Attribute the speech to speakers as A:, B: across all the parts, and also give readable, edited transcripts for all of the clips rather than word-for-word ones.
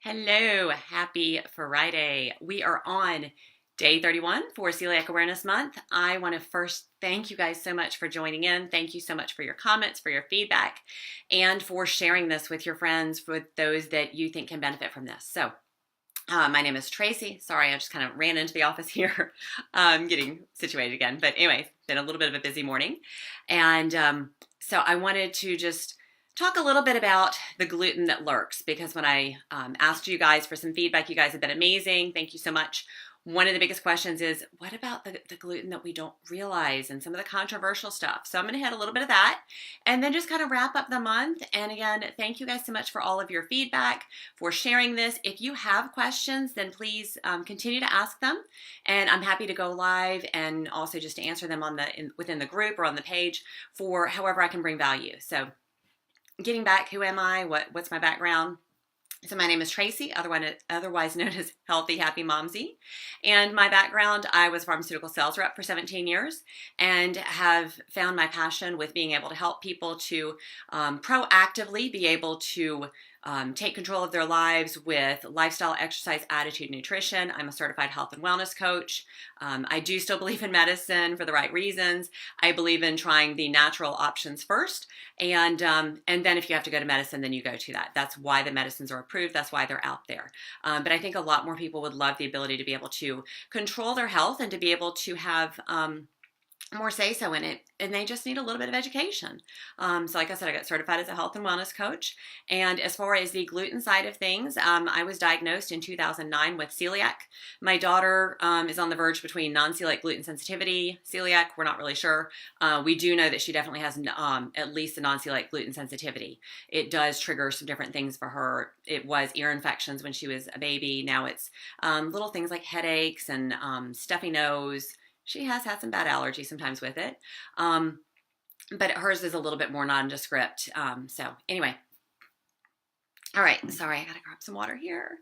A: Hello, happy Friday. We are on day 31 for Celiac Awareness Month. I want to first thank you guys so much for joining in. Thank you so much for your comments, for your feedback, and for sharing this with your friends, with those that you think can benefit from this. My name is Tracy. Sorry, I just kind of ran into the office here. Getting situated again. But anyway, it's been a little bit of a busy morning. So I wanted to just talk a little bit about the gluten that lurks, because when I asked you guys for some feedback, you guys have been amazing. Thank you so much. One of the biggest questions is, what about the gluten that we don't realize and some of the controversial stuff? So I'm going to hit a little bit of that and then just kind of wrap up the month. And again, thank you guys so much for all of your feedback, for sharing this. If you have questions, then please continue to ask them. And I'm happy to go live and also just to answer them on within the group or on the page for however I can bring value. So getting back, who am I? What's my background? So my name is Tracy, otherwise known as Healthy Happy Momsy. And my background, I was a pharmaceutical sales rep for 17 years and have found my passion with being able to help people to proactively be able to take control of their lives with lifestyle, exercise, attitude, nutrition. I'm a certified health and wellness coach. I do still believe in medicine for the right reasons. I believe in trying the natural options first. And then if you have to go to medicine, then you go to that. That's why the medicines are approved. That's why they're out there. But I think a lot more people would love the ability to be able to control their health and to be able to have more say-so in it, and they just need a little bit of education. So like I said, I got certified as a health and wellness coach. And as far as the gluten side of things, I was diagnosed in 2009 with celiac. My daughter is on the verge between non-celiac gluten sensitivity, celiac, we're not really sure. We do know that she definitely has at least a non-celiac gluten sensitivity. It does trigger some different things for her. It was ear infections when she was a baby. Now it's little things like headaches and stuffy nose. She has had some bad allergies sometimes with it, but hers is a little bit more nondescript. So anyway, all right, sorry, I gotta grab some water here.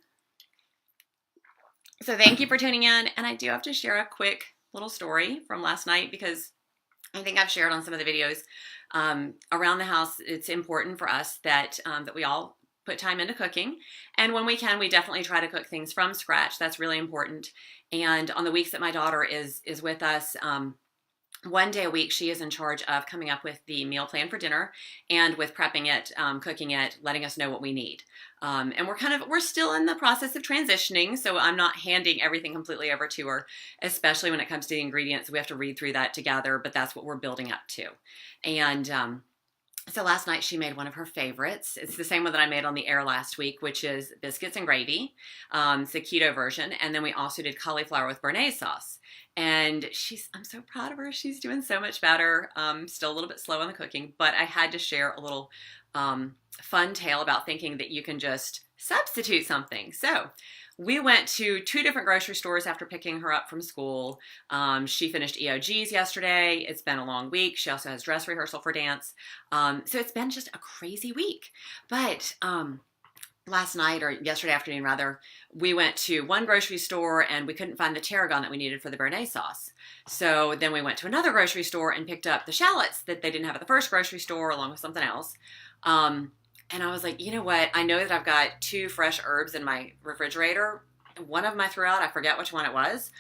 A: So thank you for tuning in, and I do have to share a quick little story from last night, because I think I've shared on some of the videos around the house. It's important for us that we all put time into cooking, and when we can, we definitely try to cook things from scratch. That's really important. And on the weeks that my daughter is with us, one day a week, she is in charge of coming up with the meal plan for dinner and with prepping it, cooking it, letting us know what we need. And we're still in the process of transitioning, so I'm not handing everything completely over to her, especially when it comes to the ingredients. We have to read through that together, but that's what we're building up to. And so last night she made one of her favorites. It's the same one that I made on the air last week, which is biscuits and gravy. It's a keto version. And then we also did cauliflower with béarnaise sauce. And I'm so proud of her. She's doing so much better. Still a little bit slow on the cooking, but I had to share a little fun tale about thinking that you can just substitute something. So we went to 2 different grocery stores after picking her up from school. She finished EOGs yesterday. It's been a long week. She also has dress rehearsal for dance. So it's been just a crazy week. But last night, or yesterday afternoon rather, we went to one grocery store and we couldn't find the tarragon that we needed for the béarnaise sauce. So then we went to another grocery store and picked up the shallots that they didn't have at the first grocery store, along with something else. And I was like, you know what? I know that I've got 2 fresh herbs in my refrigerator. One of them I threw out. I forget which one it was.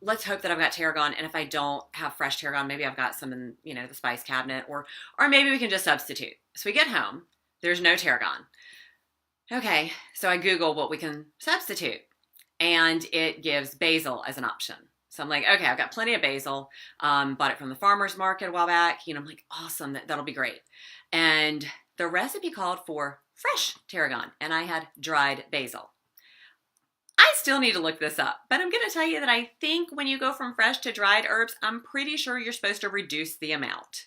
A: Let's hope that I've got tarragon. And if I don't have fresh tarragon, maybe I've got some in, the spice cabinet, or maybe we can just substitute. So we get home. There's no tarragon. Okay, so I Google what we can substitute, and it gives basil as an option. So I'm like, okay, I've got plenty of basil. Bought it from the farmer's market a while back. I'm like, awesome, that'll be great. And the recipe called for fresh tarragon, and I had dried basil. I still need to look this up, but I'm going to tell you that I think when you go from fresh to dried herbs, I'm pretty sure you're supposed to reduce the amount.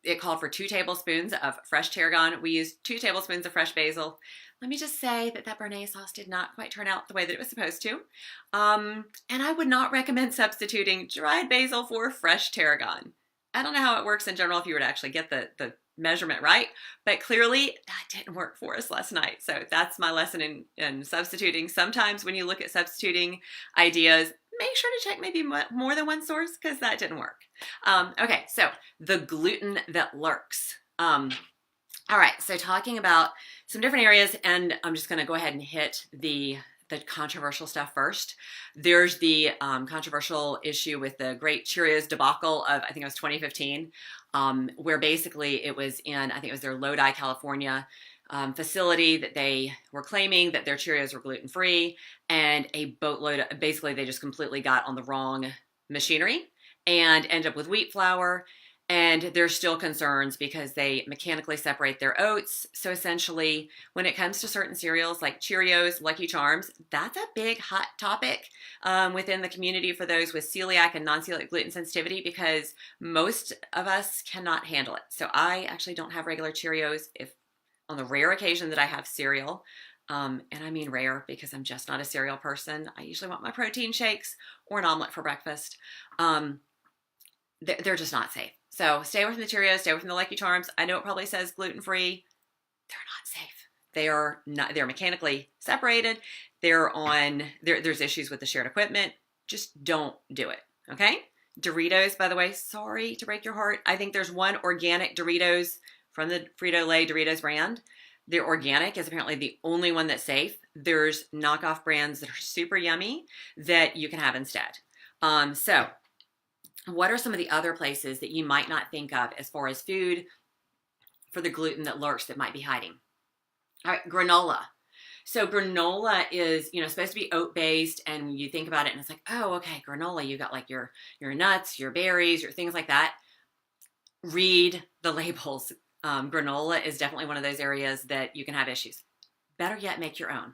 A: It called for 2 tablespoons of fresh tarragon. We used 2 tablespoons of fresh basil. Let me just say that béarnaise sauce did not quite turn out the way that it was supposed to. And I would not recommend substituting dried basil for fresh tarragon. I don't know how it works in general if you were to actually get the measurement right, but clearly that didn't work for us last night. So that's my lesson in substituting. Sometimes when you look at substituting ideas, make sure to check maybe more than one source, because that didn't work. Okay, so the gluten that lurks. All right, so talking about some different areas, and I'm just going to go ahead and hit the controversial stuff first. There's the controversial issue with the Great Cheerios debacle of, I think it was 2015, where basically it was in, I think it was their Lodi, California facility, that they were claiming that their Cheerios were gluten-free, and a boatload of, basically they just completely got on the wrong machinery and ended up with wheat flour. And there's still concerns because they mechanically separate their oats. So essentially, when it comes to certain cereals like Cheerios, Lucky Charms, that's a big hot topic within the community for those with celiac and non-celiac gluten sensitivity, because most of us cannot handle it. So I actually don't have regular Cheerios. If on the rare occasion that I have cereal, and I mean rare because I'm just not a cereal person, I usually want my protein shakes or an omelet for breakfast. They're just not safe. So stay away from the Cheerios, stay away from the Lucky Charms. I know it probably says gluten-free. They're not safe. They are not, they're mechanically separated. There's issues with the shared equipment. Just don't do it, okay? Doritos, by the way, sorry to break your heart. I think there's one organic Doritos from the Frito-Lay Doritos brand. Their organic is apparently the only one that's safe. There's knockoff brands that are super yummy that you can have instead. So what are some of the other places that you might not think of as far as food for the gluten that lurks that might be hiding? All right, granola. So granola is, supposed to be oat-based, and you think about it and it's like, oh, okay, granola, you got like your nuts, your berries, your things like that. Read the labels. Granola is definitely one of those areas that you can have issues. Better yet, make your own.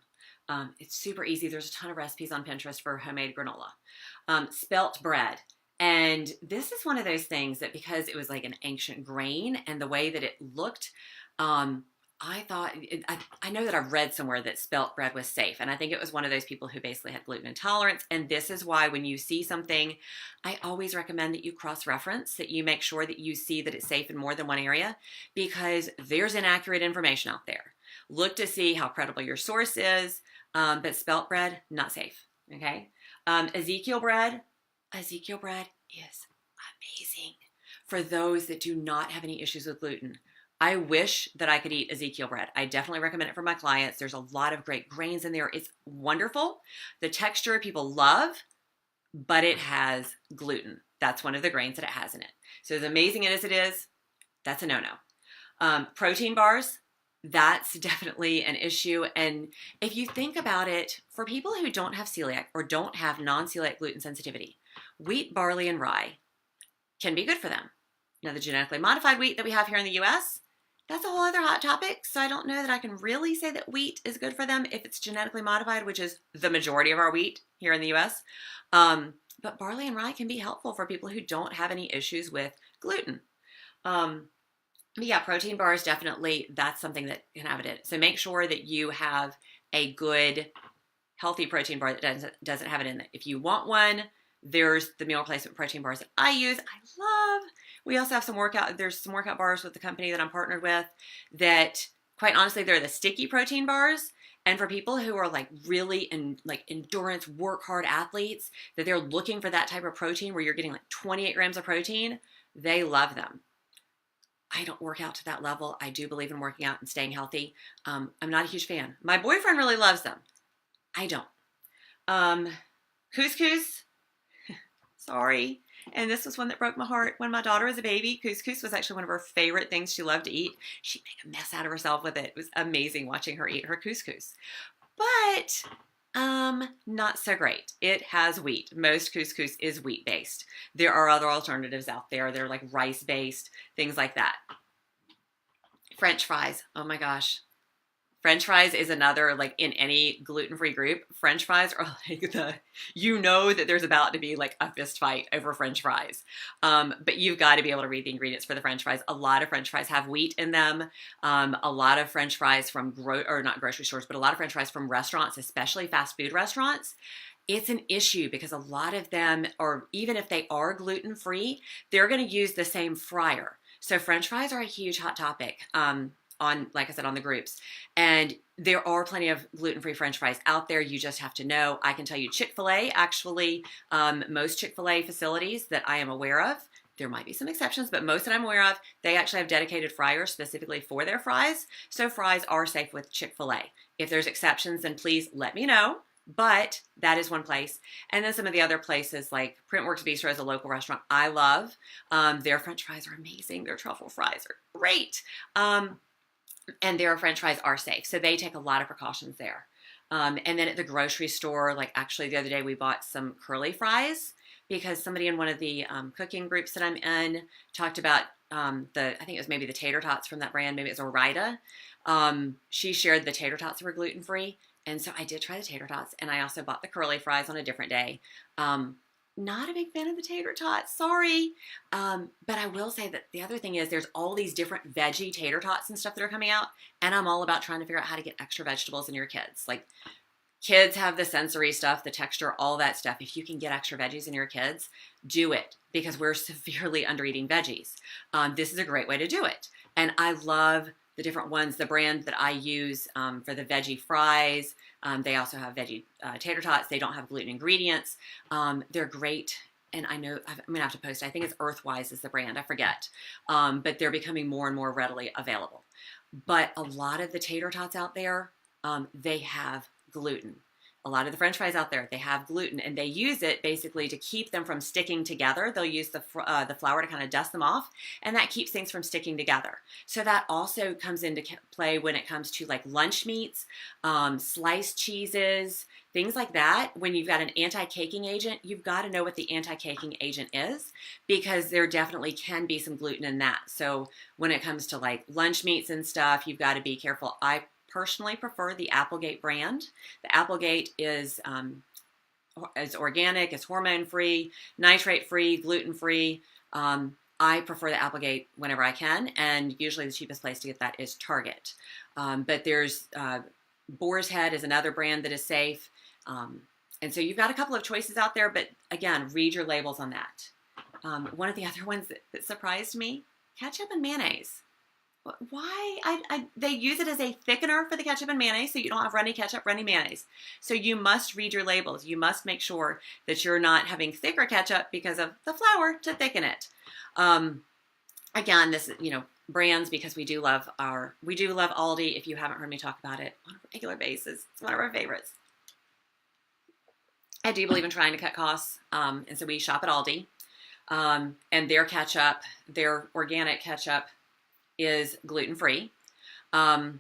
A: It's super easy. There's a ton of recipes on Pinterest for homemade granola. Spelt bread. And this is one of those things that, because it was like an ancient grain and the way that it looked, I thought, I know that I've read somewhere that spelt bread was safe. And I think it was one of those people who basically had gluten intolerance. And this is why when you see something, I always recommend that you cross-reference, that you make sure that you see that it's safe in more than one area, because there's inaccurate information out there. Look to see how credible your source is, but spelt bread, not safe, okay? Ezekiel bread is amazing for those that do not have any issues with gluten. I wish that I could eat Ezekiel bread. I definitely recommend it for my clients. There's a lot of great grains in there. It's wonderful. The texture people love, but it has gluten. That's one of the grains that it has in it. So as amazing as it is, that's a no-no. Protein bars, that's definitely an issue. And if you think about it, for people who don't have celiac or don't have non-celiac gluten sensitivity, wheat, barley, and rye can be good for them. Now, the genetically modified wheat that we have here in the U.S., that's a whole other hot topic. So I don't know that I can really say that wheat is good for them if it's genetically modified, which is the majority of our wheat here in the U.S. But barley and rye can be helpful for people who don't have any issues with gluten. But yeah, protein bars, definitely, that's something that can have it in. So make sure that you have a good, healthy protein bar that doesn't have it in it. If you want one, there's the meal replacement protein bars that I use. I love. We also have there's some workout bars with the company that I'm partnered with that, quite honestly, they're the sticky protein bars. And for people who are like really endurance, work hard athletes, that they're looking for that type of protein where you're getting like 28 grams of protein, they love them. I don't work out to that level. I do believe in working out and staying healthy. I'm not a huge fan. My boyfriend really loves them. I don't. Couscous. Sorry. And this was one that broke my heart. When my daughter was a baby, couscous was actually one of her favorite things she loved to eat. She'd make a mess out of herself with it. It was amazing watching her eat her couscous. But not so great. It has wheat. Most couscous is wheat-based. There are other alternatives out there. They're like rice-based, things like that. French fries. Oh my gosh. French fries is another, like in any gluten-free group, French fries are like that there's about to be like a fist fight over French fries. But you've got to be able to read the ingredients for the French fries. A lot of French fries have wheat in them. A lot of French fries from, not grocery stores, but a lot of French fries from restaurants, especially fast food restaurants. It's an issue because a lot of them, or even if they are gluten-free, they're going to use the same fryer. So French fries are a huge hot topic. On, like I said, on the groups. And there are plenty of gluten-free French fries out there. You just have to know. I can tell you Chick-fil-A, actually, most Chick-fil-A facilities that I am aware of There might be some exceptions, but most that I'm aware of, they actually have dedicated fryers specifically for their fries. So fries are safe with Chick-fil-A. If there's exceptions, then please let me know. But that is one place. And then some of the other places like Printworks Bistro is a local restaurant I love. Their French fries are amazing. Their truffle fries are great. And their French fries are safe. So they take a lot of precautions there. And then at the grocery store, like actually the other day we bought some curly fries because somebody in one of the cooking groups that I'm in talked about I think it was maybe the tater tots from that brand, maybe it was Orida. She shared the tater tots were gluten-free. And so I did try the tater tots, and I also bought the curly fries on a different day. Not a big fan of the tater tots, sorry. But I will say that the other thing is there's all these different veggie tater tots and stuff that are coming out, and I'm all about trying to figure out how to get extra vegetables in your kids. Like, kids have the sensory stuff, the texture, all that stuff. If you can get extra veggies in your kids, do it, because we're severely under eating veggies. This is a great way to do it. And I love the different ones, the brand that I use for the veggie fries. They also have veggie tater tots. They don't have gluten ingredients. They're great. And I know, I'm going to have to post, I think it's Earthwise is the brand, I forget. But they're becoming more and more readily available. But a lot of the tater tots out there, they have gluten. A lot of the French fries out there, they have gluten, and they use it basically to keep them from sticking together. They'll use the flour to kind of dust them off, and that keeps things from sticking together. So that also comes into play when it comes to like lunch meats, sliced cheeses, things like that. When you've got an anti-caking agent, you've got to know what the anti-caking agent is, because there definitely can be some gluten in that. So when it comes to like lunch meats and stuff, you've got to be careful. I personally prefer the Applegate brand. The Applegate is organic, it's hormone-free, nitrate-free, gluten-free. I prefer the Applegate whenever I can, and usually the cheapest place to get that is Target. But there's Boar's Head is another brand that is safe. And so you've got a couple of choices out there, but again, read your labels on that. One of the other ones that surprised me, ketchup and mayonnaise. Why? They use it as a thickener for the ketchup and mayonnaise, so you don't have runny ketchup, runny mayonnaise. So you must read your labels. You must make sure that you're not having thicker ketchup because of the flour to thicken it. Again, this is, brands, because we do love Aldi. If you haven't heard me talk about it on a regular basis, it's one of our favorites. I do believe in trying to cut costs, and so we shop at Aldi. And their ketchup, their organic ketchup, is gluten-free. And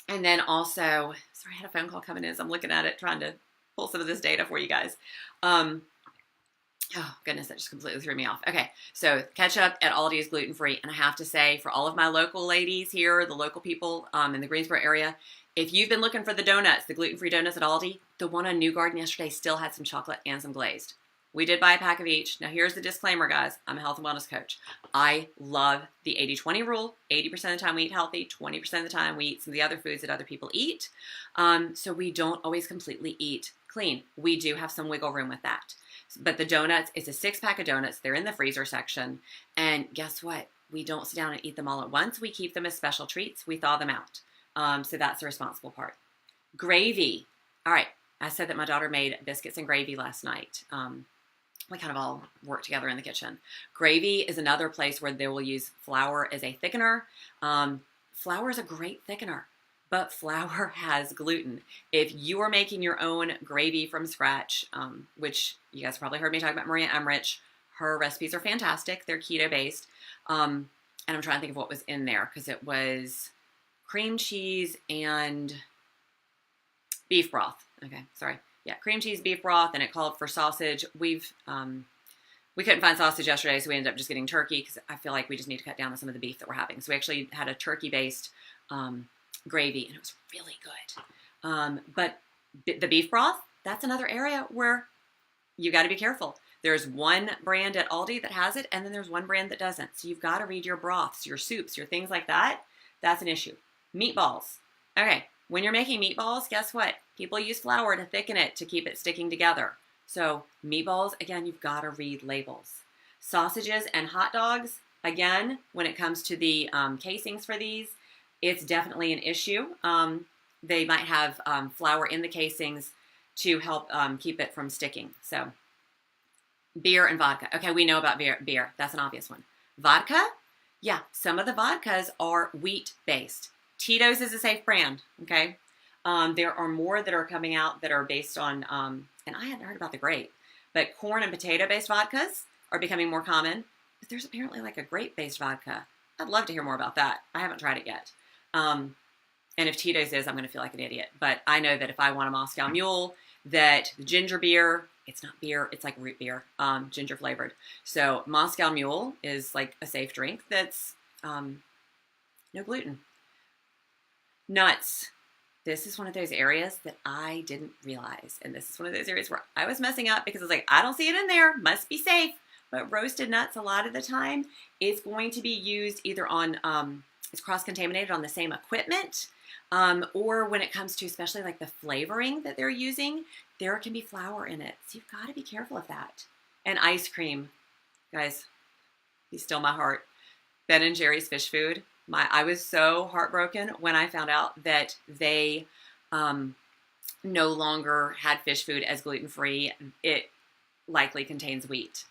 A: then also, sorry, I had a phone call coming in as I'm looking at it, trying to pull some of this data for you guys. Oh goodness, that just completely threw me off. Okay, so ketchup at Aldi is gluten-free, and I have to say, for all of my local ladies here, the local people in the Greensboro area, if you've been looking for the donuts, the gluten-free donuts at Aldi, the one on New Garden yesterday still had some chocolate and some glazed. We did buy a pack of each. Now here's the disclaimer, guys. I'm a health and wellness coach. I love the 80-20 rule. 80% of the time we eat healthy, 20% of the time we eat some of the other foods that other people eat. So we don't always completely eat clean. We do have some wiggle room with that. But the donuts, it's a 6-pack of donuts. They're in the freezer section. And guess what? We don't sit down and eat them all at once. We keep them as special treats. We thaw them out. So that's the responsible part. Gravy. All right. I said that my daughter made biscuits and gravy last night. We kind of all work together in the kitchen. Gravy is another place where they will use flour as a thickener. Flour is a great thickener, but flour has gluten. If you are making your own gravy from scratch, which you guys probably heard me talk about Maria Emmerich, her recipes are fantastic. They're keto-based. And I'm trying to think of what was in there, because it was cream cheese and beef broth. Okay, sorry. Yeah, cream cheese, beef broth, and it called for sausage. We couldn't find sausage yesterday, so we ended up just getting turkey, because I feel like we just need to cut down on some of the beef that we're having. So we actually had a turkey-based gravy, and it was really good. But the beef broth, that's another area where you got to be careful. There's one brand at Aldi that has it, and then there's one brand that doesn't. So you've got to read your broths, your soups, your things like that. That's an issue. Meatballs. Okay. When you're making meatballs, guess what? People use flour to thicken it to keep it sticking together. So meatballs, again, you've got to read labels. Sausages and hot dogs, again, when it comes to the casings for these, it's definitely an issue. They might have flour in the casings to help keep it from sticking. So Beer and vodka. Okay, we know about beer. That's an obvious one. Vodka? Yeah, some of the vodkas are wheat-based. Tito's is a safe brand, okay? There are more that are coming out that are based on, and I hadn't heard about the grape, but corn and potato-based vodkas are becoming more common. But there's apparently like a grape-based vodka. I'd love to hear more about that. I haven't tried it yet. And if Tito's is, I'm going to feel like an idiot. But I know that if I want a Moscow Mule, that the ginger beer, it's not beer, it's like root beer, ginger flavored. So Moscow Mule is like a safe drink that's no gluten. Nuts. This is one of those areas that I didn't realize. And this is one of those areas where I was messing up because I was like, I don't see it in there, must be safe. But roasted nuts, a lot of the time, is going to be used either on, it's cross-contaminated on the same equipment, or when it comes to especially like the flavoring that they're using, there can be flour in it. So you've got to be careful of that. And ice cream, guys, be still my heart. Ben & Jerry's fish food. I was so heartbroken when I found out that they no longer had fish food as gluten-free. It likely contains wheat.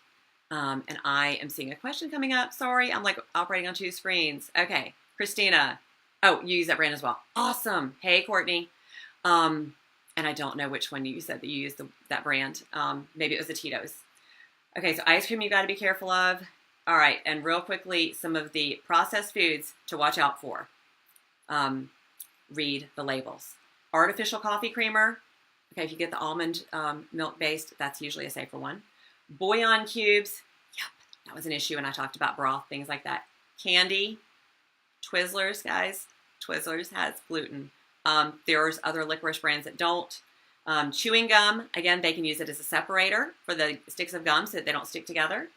A: And I am seeing a question coming up. Sorry, I'm like operating on two screens. Okay, Christina. Oh, you use that brand as well. Awesome. Hey, Courtney. And I don't know which one you said that you used that brand. Maybe it was the Tito's. Okay, so ice cream you got to be careful of. All right, and real quickly, some of the processed foods to watch out for. Read the labels. Artificial coffee creamer. Okay, if you get the almond milk based, that's usually a safer one. Bouillon cubes. Yep, that was an issue when I talked about broth, things like that. Candy. Twizzlers, guys. Twizzlers has gluten. There's other licorice brands that don't. Chewing gum, again, they can use it as a separator for the sticks of gum so that they don't stick together.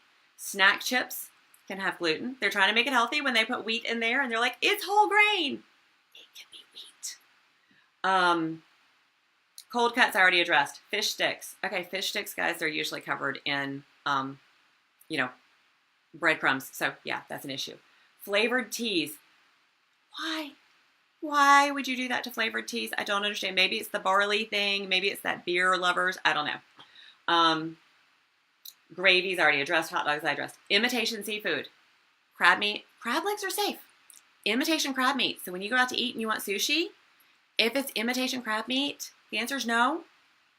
A: Snack chips can have gluten. They're trying to make it healthy when they put wheat in there, and they're like, it's whole grain. It can be wheat. Cold cuts I already addressed. Fish sticks. Okay, fish sticks, guys, they're usually covered in, breadcrumbs. So, yeah, that's an issue. Flavored teas. Why? Why would you do that to flavored teas? I don't understand. Maybe it's the barley thing. Maybe it's that beer lovers. I don't know. Gravies, I already addressed. Hot dogs, I addressed. Imitation seafood. Crab meat. Crab legs are safe. Imitation crab meat. So when you go out to eat and you want sushi, if it's imitation crab meat, the answer is no.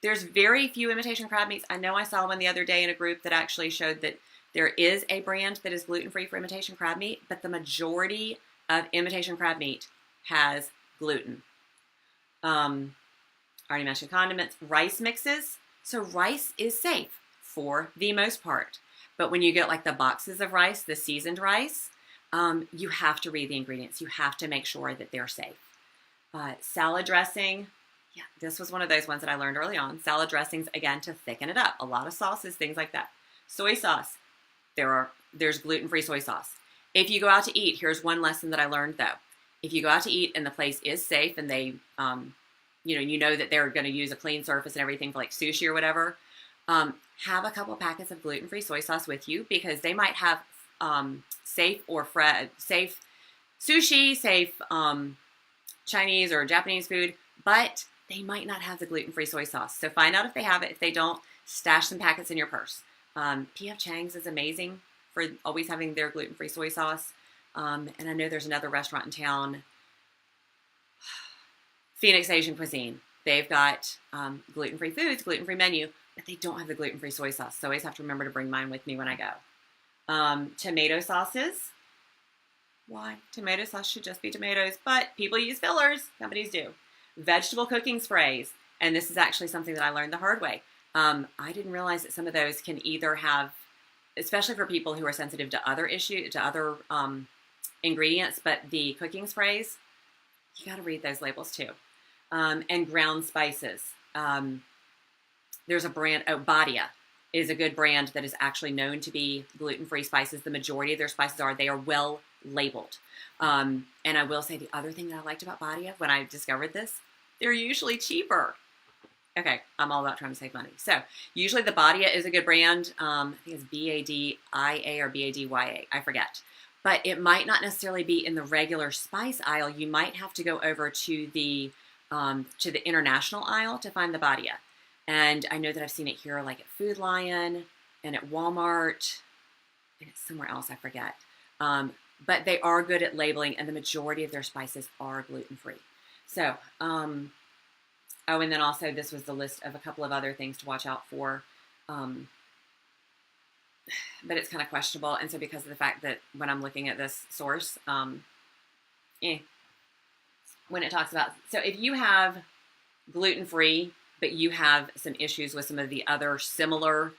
A: There's very few imitation crab meats. I know I saw one the other day in a group that actually showed that there is a brand that is gluten-free for imitation crab meat, but the majority of imitation crab meat has gluten. I already mentioned condiments. Rice mixes. So rice is safe for the most part. But when you get like the boxes of rice, the seasoned rice, you have to read the ingredients. You have to make sure that they're safe. Salad dressing. Yeah, this was one of those ones that I learned early on. Salad dressings, again, to thicken it up. A lot of sauces, things like that. Soy sauce. There's gluten-free soy sauce. If you go out to eat, here's one lesson that I learned though. If you go out to eat and the place is safe and they, you know that they're going to use a clean surface and everything for like sushi or whatever, have a couple packets of gluten-free soy sauce with you because they might have safe sushi, safe Chinese or Japanese food, but they might not have the gluten-free soy sauce. So find out if they have it. If they don't, stash some packets in your purse. P.F. Chang's is amazing for always having their gluten-free soy sauce. And I know there's another restaurant in town, Phoenix Asian Cuisine. They've got gluten-free foods, gluten-free menu, but they don't have the gluten-free soy sauce. So I always have to remember to bring mine with me when I go. Tomato sauces. Why? Tomato sauce should just be tomatoes, but people use fillers. Companies do. Vegetable cooking sprays. And this is actually something that I learned the hard way. I didn't realize that some of those can either have, especially for people who are sensitive to other ingredients, but the cooking sprays, you got to read those labels too. And ground spices. There's a brand, Badia is a good brand that is actually known to be gluten-free spices. The majority of their spices they are well labeled. And I will say the other thing that I liked about Badia when I discovered this, they're usually cheaper. Okay, I'm all about trying to save money. So usually the Badia is a good brand. I think it's B-A-D-I-A or B-A-D-Y-A. I forget. But it might not necessarily be in the regular spice aisle. You might have to go over to the international aisle to find the Badia. And I know that I've seen it here like at Food Lion. and at Walmart, and it's somewhere else, I forget. But they are good at labeling, and the majority of their spices are gluten-free. So, oh, and then also this was the list of a couple of other things to watch out for. But it's kind of questionable. And so because of the fact that when I'm looking at this source, when it talks about, so if you have gluten-free, but you have some issues with some of the other similar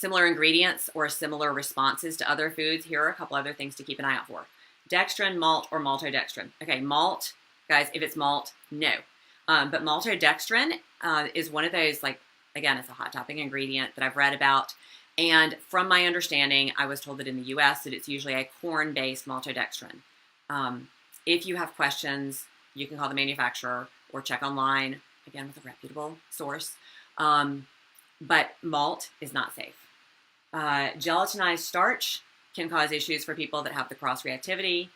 A: ingredients or similar responses to other foods, here are a couple other things to keep an eye out for. Dextrin, malt, or maltodextrin. Okay, malt, guys, if it's malt, no. But maltodextrin is one of those, like, again, it's a hot topic ingredient that I've read about. And from my understanding, I was told that in the U.S. that it's usually a corn-based maltodextrin. If you have questions, you can call the manufacturer or check online, again, with a reputable source. But malt is not safe. Gelatinized starch can cause issues for people that have the cross-reactivity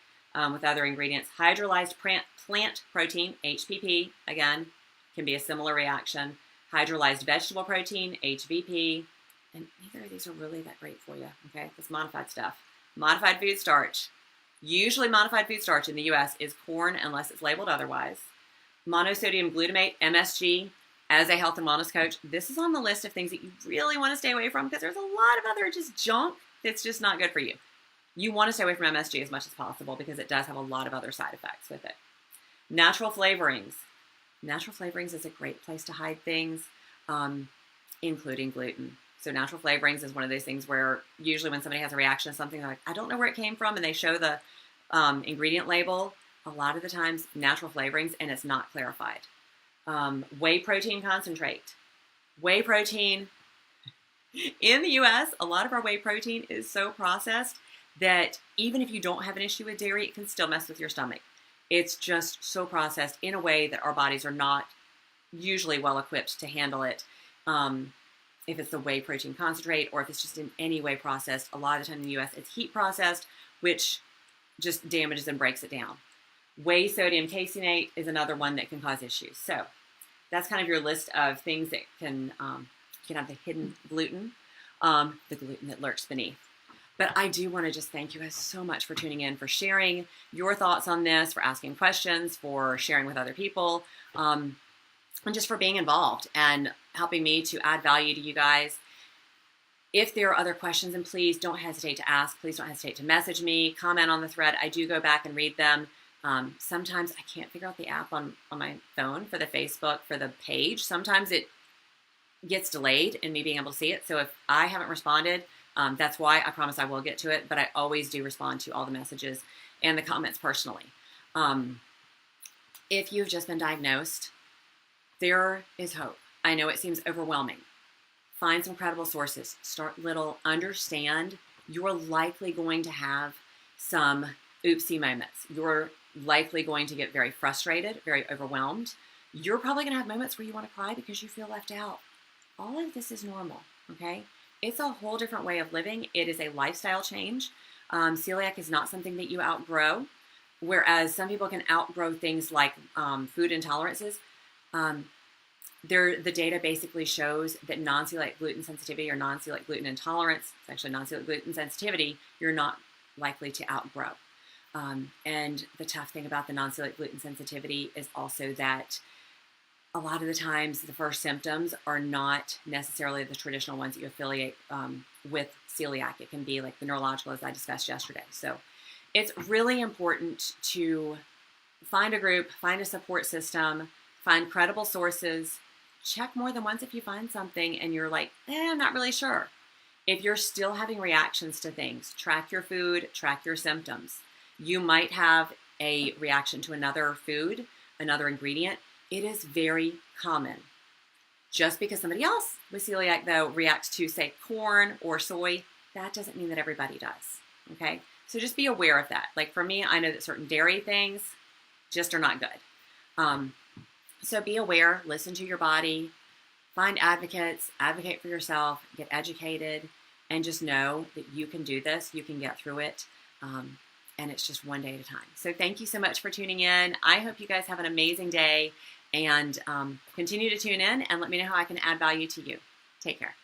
A: with other ingredients. Hydrolyzed plant protein, HPP, again, can be a similar reaction. Hydrolyzed vegetable protein, HVP, and neither of these are really that great for you, okay? It's modified stuff. Modified food starch. Usually modified food starch in the U.S. is corn unless it's labeled otherwise. Monosodium glutamate, MSG, as a health and wellness coach, this is on the list of things that you really want to stay away from because there's a lot of other just junk that's just not good for you. You want to stay away from MSG as much as possible because it does have a lot of other side effects with it. Natural flavorings. Natural flavorings is a great place to hide things, including gluten. So natural flavorings is one of those things where usually when somebody has a reaction to something, they're like, I don't know where it came from, and they show the ingredient label. A lot of the times, natural flavorings, and it's not clarified. Whey protein concentrate. Whey protein, in the U.S., a lot of our whey protein is so processed that even if you don't have an issue with dairy, it can still mess with your stomach. It's just so processed in a way that our bodies are not usually well equipped to handle it. If it's the whey protein concentrate or if it's just in any way processed, a lot of the time in the U.S. it's heat processed, which just damages and breaks it down. Whey sodium caseinate is another one that can cause issues. So that's kind of your list of things that can have the hidden gluten, the gluten that lurks beneath. But I do want to just thank you guys so much for tuning in, for sharing your thoughts on this, for asking questions, for sharing with other people, and just for being involved and helping me to add value to you guys. If there are other questions, and please don't hesitate to ask. Please don't hesitate to message me, comment on the thread. I do go back and read them. Sometimes I can't figure out the app on my phone for the Facebook, for the page. Sometimes it gets delayed in me being able to see it. So if I haven't responded, that's why. I promise I will get to it, but I always do respond to all the messages and the comments personally. If you've just been diagnosed, there is hope. I know it seems overwhelming. Find some credible sources. Start little. Understand you're likely going to have some oopsie moments. You're likely going to get very frustrated, very overwhelmed. You're probably going to have moments where you want to cry because you feel left out. All of this is normal, okay? It's a whole different way of living. It is a lifestyle change. Celiac is not something that you outgrow, whereas some people can outgrow things like food intolerances. The data basically shows that non-celiac gluten sensitivity or non-celiac gluten intolerance, it's actually non-celiac gluten sensitivity, you're not likely to outgrow. And the tough thing about the non-celiac gluten sensitivity is also that a lot of the times the first symptoms are not necessarily the traditional ones that you affiliate with celiac. It can be like the neurological, as I discussed yesterday. So it's really important to find a group, find a support system, find credible sources, check more than once if you find something and you're like, I'm not really sure. If you're still having reactions to things, track your food, track your symptoms. You might have a reaction to another food, another ingredient. It is very common. Just because somebody else with celiac, though, reacts to, say, corn or soy, that doesn't mean that everybody does, okay? So just be aware of that. Like for me, I know that certain dairy things just are not good. So be aware, listen to your body, find advocates, advocate for yourself, get educated, and just know that you can do this, you can get through it, and it's just one day at a time. So thank you so much for tuning in. I hope you guys have an amazing day, and continue to tune in and let me know how I can add value to you. Take care.